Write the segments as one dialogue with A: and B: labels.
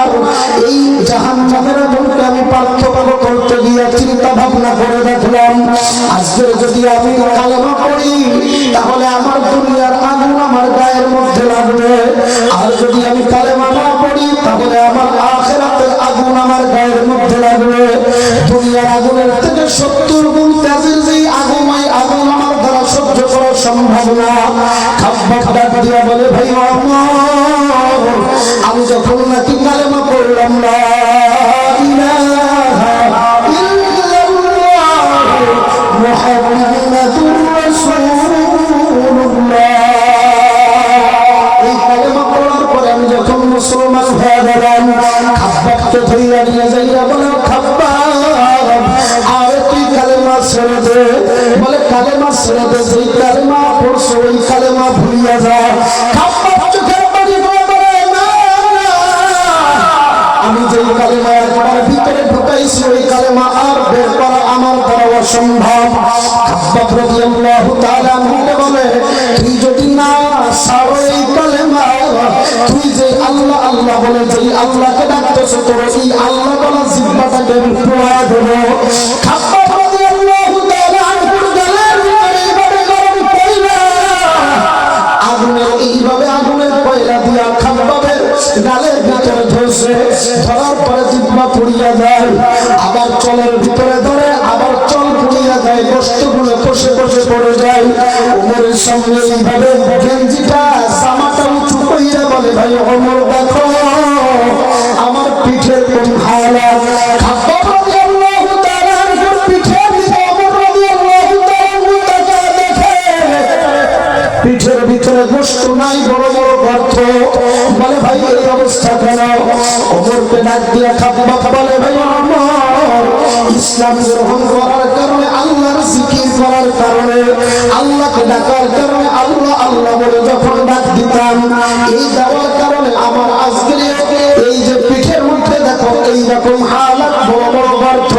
A: আগুনার এই জাহান্নামের আগুনকে আমি পার্থক্য করতে গিয়ে চিন্তা ভাবনা করে দেখলাম, আজকে যদি আমি কালেমা পড়ি তাহলে আমার দুনিয়ার আগুন আমার গায়ের মধ্যে লাগবে, আর যদি আমি কালেমা না পড়ি তাহলে আমার আখিরাতের আগুন আমার গায়ের মধ্যে লাগবে। দুনিয়ার আগুনের থেকে 70 গুণ তেজের যেই আগুন, আগুন আমার দ্বারা সহ্য করা সম্ভব না। খাব্বাব ডাক দিয়া বলে, ভাই ওমর, আমি যখন নাকি কালেমা পড়লাম না ইলাহা ইল্লাল্লাহ মুহাম্মাদুর রাসূলুল্লাহ, এই কালেমা পড়ার পরে আমি যখন মুসলমান হয়ে গেলাম, খাব্বাবকে ধইরা নিয়ে যাইয়া বলে, খাব্বাব আর তুই কালেমা ছেড়ে দে। বলে কালেমা ছেড়ে দে, যেই কালেমা পড়ছো ওই কালেমা ভুলিয়া যা। খাব্বাব চোখের পানি পড়ে বলে, না আমি যেই কালেমা একবার ভিতরে ঢুকাইছি ওই কালেমা আর বের করা আমার দ্বারা অসম্ভব। খাব্বাব রাদিয়াল্লাহু তাআলা আনহু বলে, তুই যদি না ছাড়ো এই কালেমা, তুই যে আল্লাহ আল্লাহ বলে যেই আল্লাহকে ডাকতেছ, তোর এই আল্লাহ বলা জিহ্বাটাকে পোড়া দেব। খাব্বাব রাদিয়াল্লাহু তাআলা আনহুর গালের ভিতরে এইভাবে গরম কইরা আগুনের এইভাবে আগুনের কয়লা দিয়া খাব্বাবের গালের ভিতরে ধরছে, ধরার পরে জিহ্বা পুড়িয়া যায়, আবার চলের ভিতরে ধরে, আবার চল পুড়িয়া যায়, গোশতগুলো কষে কষে পড়ে যায়। ওমরের সামনে এইভাবে গেঞ্জিটা জামাটা উঁচু কইরা বলে, ভাই ওমর দেখো আমার পিঠের কোন হালাত। খাব্বাব রাদিয়াল্লাহু তাআলা আনহুর পিঠের দিকে ওমর রাদিয়াল্লাহু তাআলা আনহু তাকায় দেখে পিঠের ভিতরে গোশত নাই, বড় বড় গর্ত। বলে, ভাই এই অবস্থা কেন? ওমরকে ডাক দিয়া খাব্বাব বলে, ভাই ওমর, ইসলাম গ্রহণ করার কারণে, আল্লাহর জিকির করার কারণে, আল্লাহকে ডাকার কারণে, আল্লাহ আল্লাহ বলে যখন ডাক দিতাম, এই দেওয়ার কারণে আমার আজকের এই যে পিঠের মধ্যে দেখো এইরকম হালাত, বড় বড় গর্ত।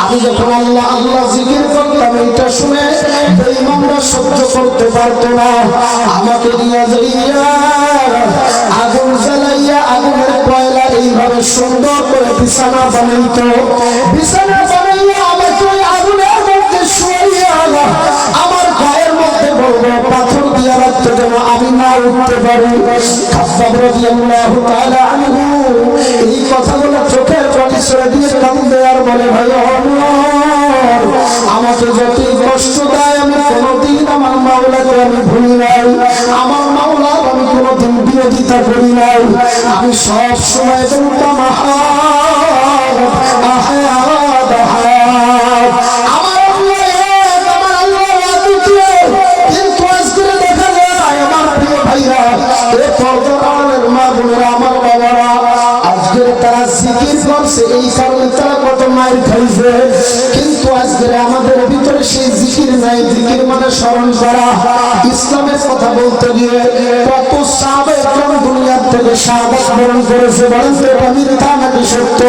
A: আমি যখন আল্লাহ আল্লাহ জিকির করতাম, এইটা শুনে বেঈমানরা সহ্য করতে পারতো না, আমাকে নিয়ে যাইয়া আগুন জ্বালাইয়া আগুনের কয়লা এইভাবে সুন্দর করে বিছানা বানাইতো। বিছানা বানাইয়া আমাকে ওই আগুনের মধ্যে শুইয়া আমার গায়ের মধ্যে বড় পাথর দিয়া রাখতে যেন আমি না উঠতে পারি। খাব্বাব রাদিয়াল্লাহু তাআলা আনহু এই কথাগুলো চোখের পানি ছেড়ে দিয়ে কাঁদে আর বলে, ভাই ওমর, আমাকে যতই কষ্ট দেয় আমি কোনোদিন আমার মাওলাকে আমি ভুলি নাই, আমার মাওলার আমি কোনোদিন বিরোধিতা করি নাই, আমি সব সময় বলতাম আহাদ আহাদ আহাদ, আমার আল্লাহ এক, আমার আল্লাহ অদ্বিতীয়। কিন্তু আজকে দেখা যায় আমার প্রিয় ভাইরা, এ পর্দার আড়ালের মা বোনেরা, আমার বাবারা, আজকে তারা জিকির করছে, এই কারণে তারা কত মায়ের খাইছে, কিন্তু আজকে আমাদের ভিতরে সেই জিকির নাই। জিকির মানে স্মরণ করা। ইসলামের কথা বলতে গিয়ে কত সাহাবায়ে কেরাম দুনিয়ার থেকে শাহাদাত বরণ করেছে, বলেন তো এটা মিথ্যা নাকি সত্য?